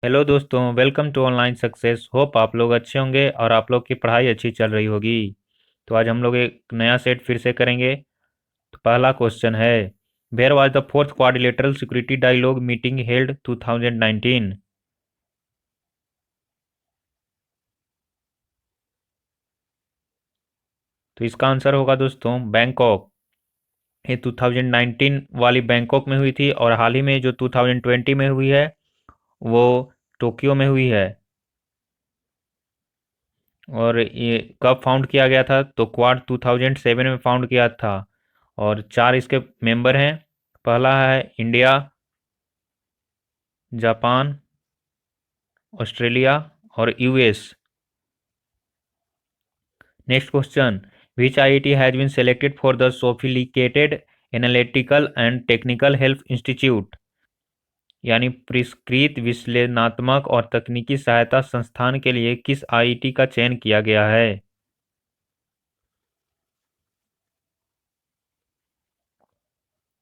Hello दोस्तों, welcome to online success. Hope आप लोग अच्छे होंगे और आप लोग की पढ़ाई अच्छी चल रही होगी। तो आज हम लोग एक नया सेट फिर से करेंगे। तो पहला क्वेश्चन है, where was the fourth quadrilateral security dialogue meeting held 2019? तो इसका आंसर होगा दोस्तों बैंकॉक। ये 2019 वाली बैंकॉक में हुई थी और हाल ही में जो 2020 में हुई है वो टोक्यो में हुई है। और ये कब फाउंड किया गया था? तो क्वाड 2007 में फाउंड किया था। और चार इसके मेंबर हैं। पहला है इंडिया, जापान, ऑस्ट्रेलिया और US. Next question, which IIT has been selected for the sophisticated analytical and technical help institute? यानी पुरस्कृत विश्लेषणात्मक और तकनीकी सहायता संस्थान के लिए किस आईआईटी का चयन किया गया है?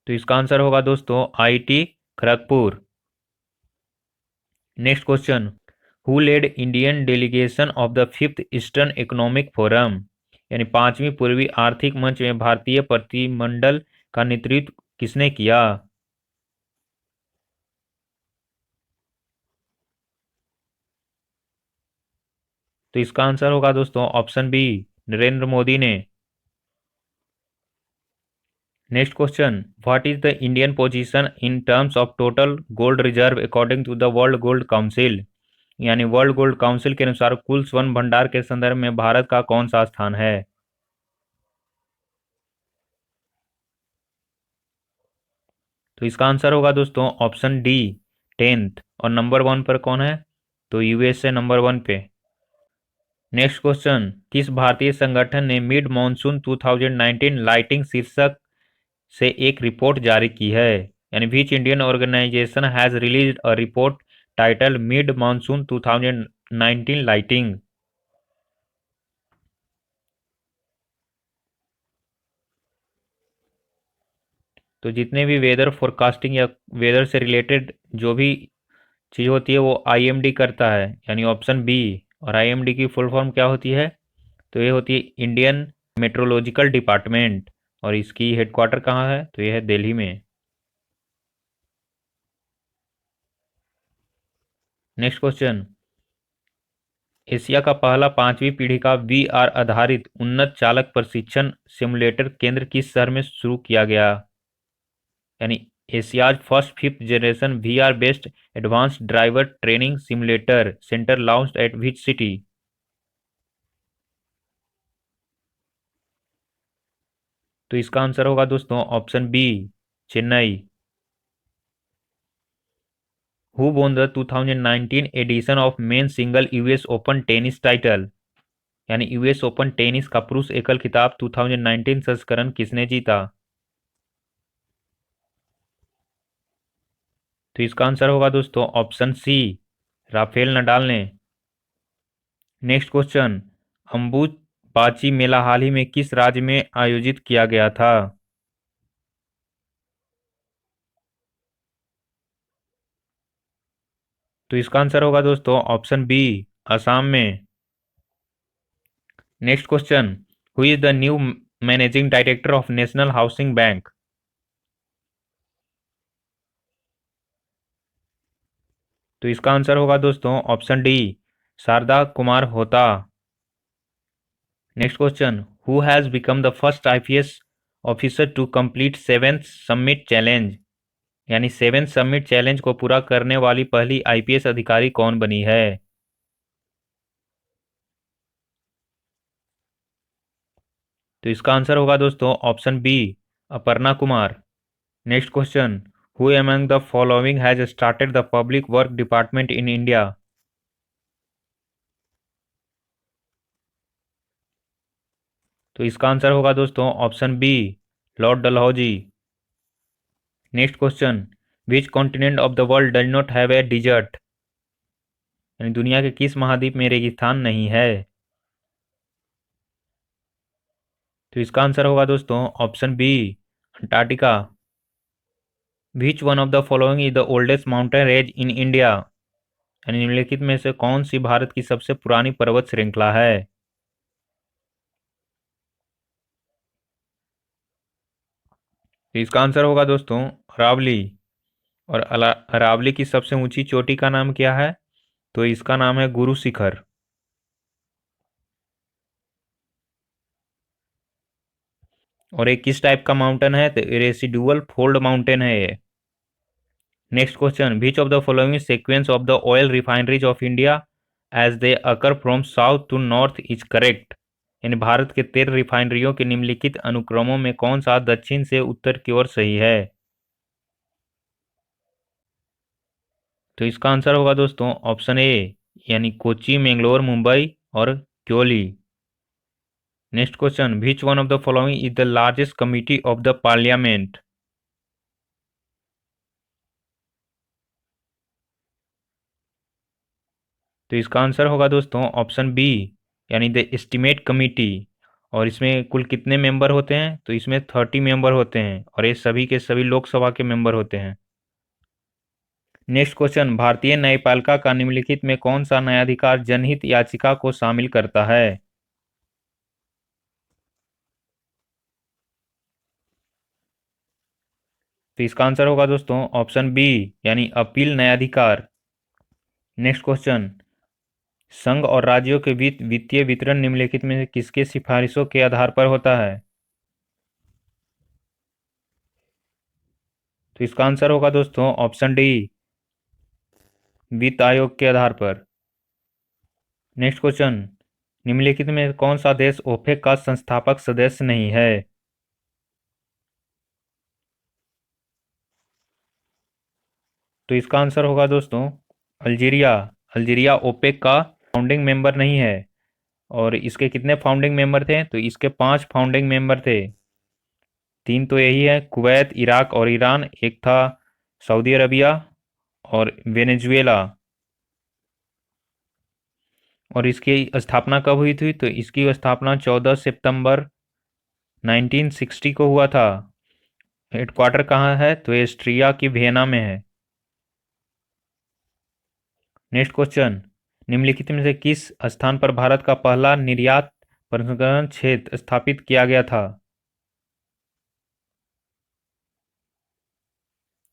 तो इसका आंसर होगा दोस्तों IIT Kharagpur. Next question, who led Indian delegation of the fifth eastern economic forum? यानी पांचवी पूर्वी आर्थिक मंच में भारतीय प्रतिनिधिमंडल का नेतृत्व किसने किया? तो इसका आंसर होगा दोस्तों ऑप्शन बी, नरेंद्र मोदी ने। Next question, what is the Indian position in terms of total gold reserve according to the world gold council? यानी वर्ल्ड गोल्ड काउंसिल के अनुसार कुल स्वर्ण भंडार के संदर्भ में भारत का कौन सा स्थान है? तो इसका आंसर होगा दोस्तों ऑप्शन डी, 10th। और नंबर वन पर कौन है? तो यूएसए नंबर वन पे। नेक्स्ट क्वेश्चन, किस भारतीय संगठन ने मिड मॉनसून 2019 लाइटिंग शीर्षक से एक रिपोर्ट जारी की है? यानी which Indian organisation has released a report title mid monsoon 2019 lighting? तो जितने भी वेदर फोरकास्टिंग या वेदर से रिलेटेड जो भी चीज़ होती है वो आईएमडी करता है, यानी ऑप्शन बी। और आईएमडी की फुल फॉर्म क्या होती है? तो ये होती है इंडियन मेट्रोलॉजिकल डिपार्टमेंट। और इसकी हेडक्वार्टर कहाँ है? तो ये है दिल्ली में। नेक्स्ट क्वेश्चन, एशिया का पहला पांचवी पीढ़ी का वीआर आधारित उन्नत चालक प्रशिक्षण सिमुलेटर केंद्र किस शहर में शुरू किया गया? यानी Asia's first fifth generation VR based advanced driver training simulator centre launched at which city? तो इसका आंसर होगा दोस्तों option B, Chennai. Who won the 2019 edition of men single US open tennis title? यानी यूएस ओपन टेनिस का पुरुष एकल खिताब 2019 संस्करण किसने जीता? तो इसका आंसर होगा दोस्तों ऑप्शन सी, राफेल नडाल ने। नेक्स्ट क्वेश्चन, अंबुबाची मेला हाल ही में किस राज्य में आयोजित किया गया था? तो इसका आंसर होगा दोस्तों ऑप्शन बी, असम में। Next question, who is the new managing director of national housing bank? तो इसका आंसर होगा दोस्तों ऑप्शन डी, शारदा कुमार होता। Next question, who has become the first IPS officer to complete seventh summit challenge? यानी seventh summit challenge को पूरा करने वाली पहली आईपीएस अधिकारी कौन बनी है? तो इसका आंसर होगा दोस्तों option B, Aparna Kumar. Next question, who among the following has started the public work department in India? तो इसका आंसर होगा दोस्तों option B, lord Dalhousie. Next question, which continent of the world does not have a desert? यानी दुनिया के किस महाद्वीप में रेगिस्तान नहीं है? तो इसका आंसर होगा दोस्तों option B, Antarctica. Which one of the following is the oldest mountain range in India? यानी निम्नलिखित में से कौन सी भारत की सबसे पुरानी पर्वत श्रृंखला है? तो इसका आंसर होगा दोस्तों अरावली। और अरावली की सबसे ऊंची चोटी का नाम क्या है? तो इसका नाम है गुरु शिखर। और ये किस टाइप का माउंटेन है? तो रेसिडुअल फोल्ड माउंटेन है ये। Next question, which of the following sequence of the oil refineries of India as they occur from south to north is correct? यानी भारत के 13 रिफाइनरियों के निम्नलिखित अनुक्रमों में कौन सा दक्षिण से उत्तर की ओर सही है? तो इसका आंसर होगा दोस्तों ऑप्शन ए, यानी कोची, मैंगलोर, मुंबई और क्योली। Next question, which one of the following is the largest committee of the parliament? तो इसका आंसर होगा दोस्तों ऑप्शन बी, यानी द एस्टीमेट कमिटी। और इसमें कुल कितने मेंबर होते हैं? तो इसमें 30 मेंबर होते हैं और ये सभी के सभी लोकसभा के मेंबर होते हैं। नेक्स्ट क्वेश्चन, भारतीय न्यायपालिका का निम्नलिखित में कौन सा न्यायाधिकार जनहित याचिका को शामिल करता है? तो इसका आंसर होगा दोस्तों ऑप्शन बी, यानी अपील न्यायाधिकार। नेक्स्ट क्वेश्चन, संघ और राज्यों के बीच वित्तीय वितरण निम्नलिखित में से किसके सिफारिशों के आधार पर होता है? तो इसका आंसर होगा दोस्तों ऑप्शन डी, वित्त आयोग के आधार पर। नेक्स्ट क्वेश्चन, निम्नलिखित में कौन सा देश ओपेक का संस्थापक सदस्य नहीं है? तो इसका आंसर होगा दोस्तों अल्जीरिया। अल्जीरिया ओपेक का फाउंडिंग मेंबर नहीं है। और इसके कितने फाउंडिंग मेंबर थे? तो इसके 5 फाउंडिंग मेंबर थे। 3 तो यही है, कुवैत, इराक और ईरान। एक था सऊदी अरबिया और वेनेजुएला। और इसकी स्थापना कब हुई थी? तो इसकी स्थापना 14 सितंबर 1960 को हुआ था। हेडक्वार्टर कहाँ है? तो ऑस्ट्रिया की वियना में है। नेक्स्ट क्वेश्चन, निम्नलिखित में से किस स्थान पर भारत का पहला निर्यात प्रसंस्करण क्षेत्र स्थापित किया गया था?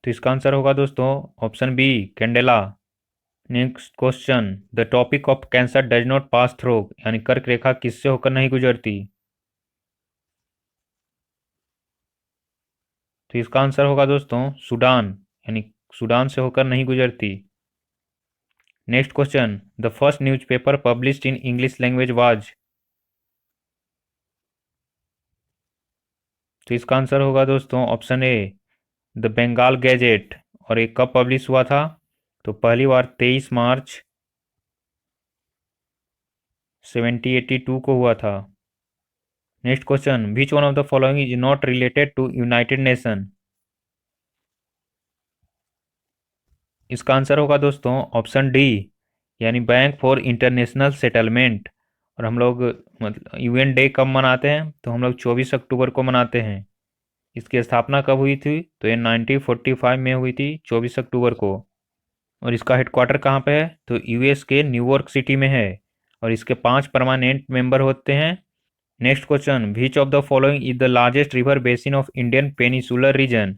तो इसका आंसर होगा दोस्तों option B, candela. Next question, the topic of Cancer does not pass through, यानी कर्क रेखा किससे होकर नहीं गुजरती? तो इसका आंसर होगा दोस्तों सूडान, यानी सूडान से होकर नहीं गुजरती। Next question, the first newspaper published in English language was? तो इसका आंसर होगा दोस्तों option A, the Bengal gazette. और ये कब पब्लिश हुआ था? तो पहली बार 23 मार्च 1782 को हुआ था। Next question, which one of the following is not related to United Nation? इसका आंसर होगा दोस्तों ऑप्शन डी, यानी बैंक फॉर इंटरनेशनल सेटलमेंट। और हम लोग मतलब यूएन डे कब मनाते हैं? तो हम लोग 24 अक्टूबर को मनाते हैं। इसकी स्थापना कब हुई थी? तो ये 1945 में हुई थी, 24 अक्टूबर को। और इसका हेडक्वार्टर कहाँ पे है? तो यूएस के न्यूयॉर्क सिटी में है। और इसके 5 परमानेंट मेंबर होते हैं। Next question, which of the following is the largest river basin of Indian peninsular region?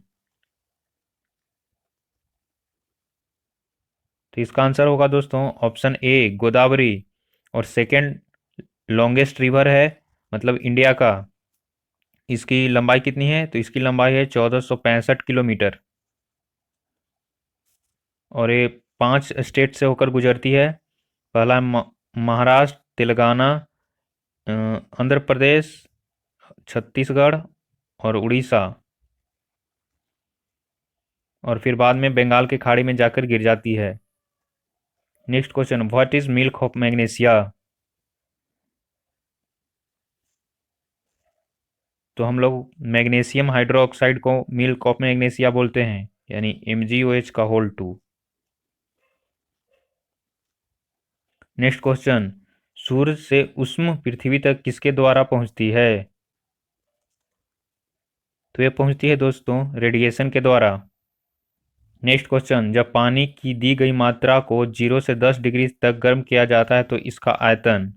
तो इसका आंसर होगा दोस्तों ऑप्शन ए, गोदावरी। और सेकेंड लॉन्गेस्ट रिवर है, मतलब इंडिया का। इसकी लंबाई कितनी है? तो इसकी लंबाई है 1465 किलोमीटर। और ये 5 स्टेट से होकर गुजरती है। पहला है महाराष्ट्र, तेलंगाना, आंध्र प्रदेश, छत्तीसगढ़ और उड़ीसा। और फिर बाद में बंगाल की खाड़ी में जाकर गिर जाती है। Next question, what is milk of magnesia? तो हम लोग मैग्नीशियम हाइड्रोक्साइड को मिल्क ऑफ मैग्नीशिया बोलते हैं, यानी MgOH का होल 2। नेक्स्ट क्वेश्चन, सूर्य से उष्म पृथ्वी तक किसके द्वारा पहुंचती है? तो ये पहुंचती है दोस्तों रेडिएशन के द्वारा। नेक्स्ट क्वेश्चन, जब पानी की दी गई मात्रा को 0 से 10 डिग्री तक गर्म किया जाता है तो इसका आयतन।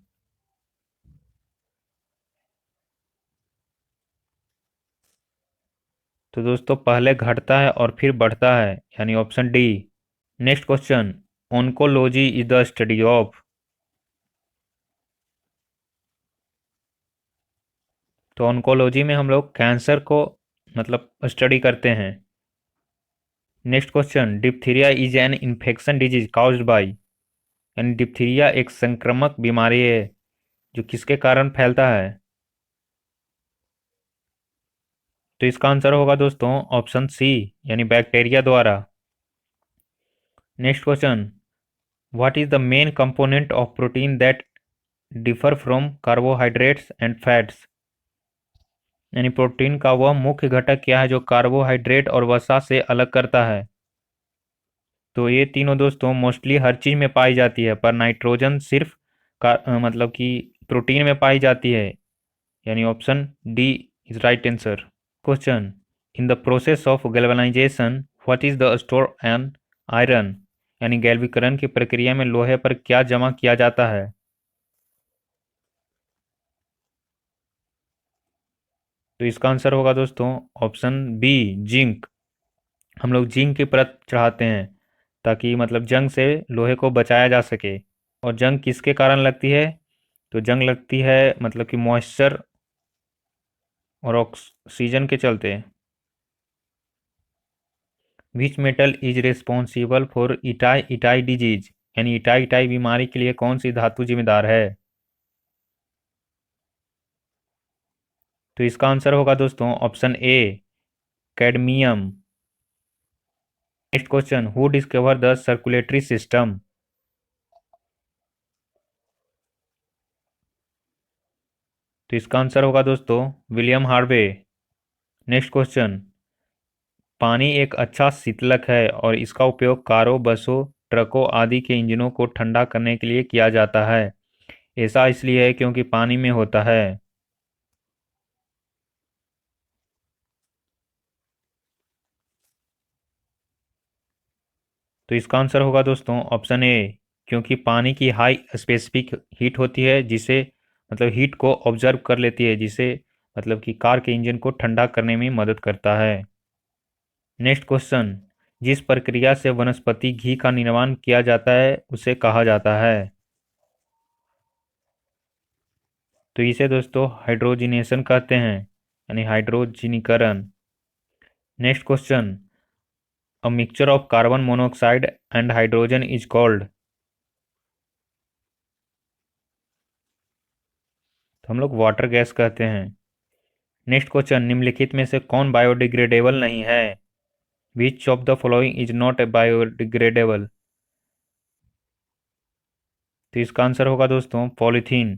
तो दोस्तों पहले घटता है और फिर बढ़ता है, यानी option D. Next question, oncology is the study of. तो ओंकोलॉजी में हम लोग कैंसर को मतलब स्टडी करते हैं। Next question, diphtheria is an infection disease caused bye. यानी डिप्थीरिया एक संक्रामक बीमारी है जो किसके कारण फैलता है। तो इसका आंसर होगा दोस्तों ऑप्शन सी, यानी बैक्टीरिया द्वारा। Next question, what is the main component of protein that differ from carbohydrates and fats. यानी प्रोटीन का वह मुख्य घटक क्या है जो कार्बोहाइड्रेट और वसा से अलग करता है। तो ये तीनों दोस्तों मोस्टली हर चीज़ में पाई जाती है, पर नाइट्रोजन सिर्फ मतलब कि प्रोटीन में पाई जाती है, यानी option D is right answer. Question, in the process of galvanisation what is the store an iron. यानी गैल्वीकरण की प्रक्रिया में लोहे पर क्या जमा किया जाता है। तो इसका आंसर होगा दोस्तों ऑप्शन बी, जिंक। हम लोग जिंक की परत चढ़ाते हैं ताकि मतलब जंग से लोहे को बचाया जा सके। और जंग किसके कारण लगती है। तो जंग लगती है मतलब कि मॉइस्चर और ऑक्सीजन के चलते। Which metal is responsible for itai itai disease. यानी इटाई इटाई बीमारी के लिए कौन सी धातु जिम्मेदार है। तो इसका आंसर होगा दोस्तों option A, cadmium. Next question, who discover the circulatory system. तो इसका आंसर होगा दोस्तों विलियम हार्वे। नेक्स्ट क्वेश्चन, पानी एक अच्छा शीतलक है और इसका उपयोग कारों, बसों, ट्रकों आदि के इंजनों को ठंडा करने के लिए किया जाता है। ऐसा इसलिए है क्योंकि पानी में होता है। तो इसका आंसर होगा दोस्तों ऑप्शन ए, क्योंकि पानी की हाई स्पेसिफिक हीट होती है जिसे मतलब हीट को ऑब्जर्व कर लेती है, जिसे मतलब कि कार के इंजन को ठंडा करने में मदद करता है। नेक्स्ट क्वेश्चन, जिस प्रक्रिया से वनस्पति घी का निर्माण किया जाता है उसे कहा जाता है। तो इसे दोस्तों हाइड्रोजिनेशन कहते हैं, यानी हाइड्रोजनीकरण। Next question, a mixture of carbon monoxide and hydrogen is called. तो हम लोग वाटर गैस कहते हैं। नेक्स्ट क्वेश्चन, निम्नलिखित में से कौन बायोडिग्रेडेबल नहीं है। विच of the following is not a biodegradable. तो इसका आंसर होगा दोस्तों पॉलीथीन।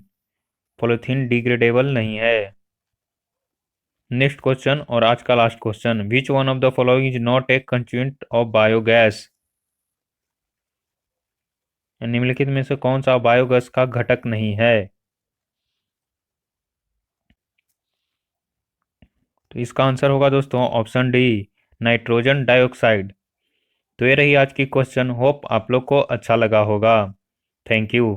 पॉलीथीन डिग्रेडेबल नहीं है। नेक्स्ट क्वेश्चन और आज का last question, which one of the following is not a constituent of biogas. निम्नलिखित में से कौन सा बायोगैस का घटक नहीं है। तो इसका आंसर होगा दोस्तों ऑप्शन डी, नाइट्रोजन डाइऑक्साइड। तो ये रही आज की क्वेश्चन, होप आप लोग को अच्छा लगा होगा। Thank you.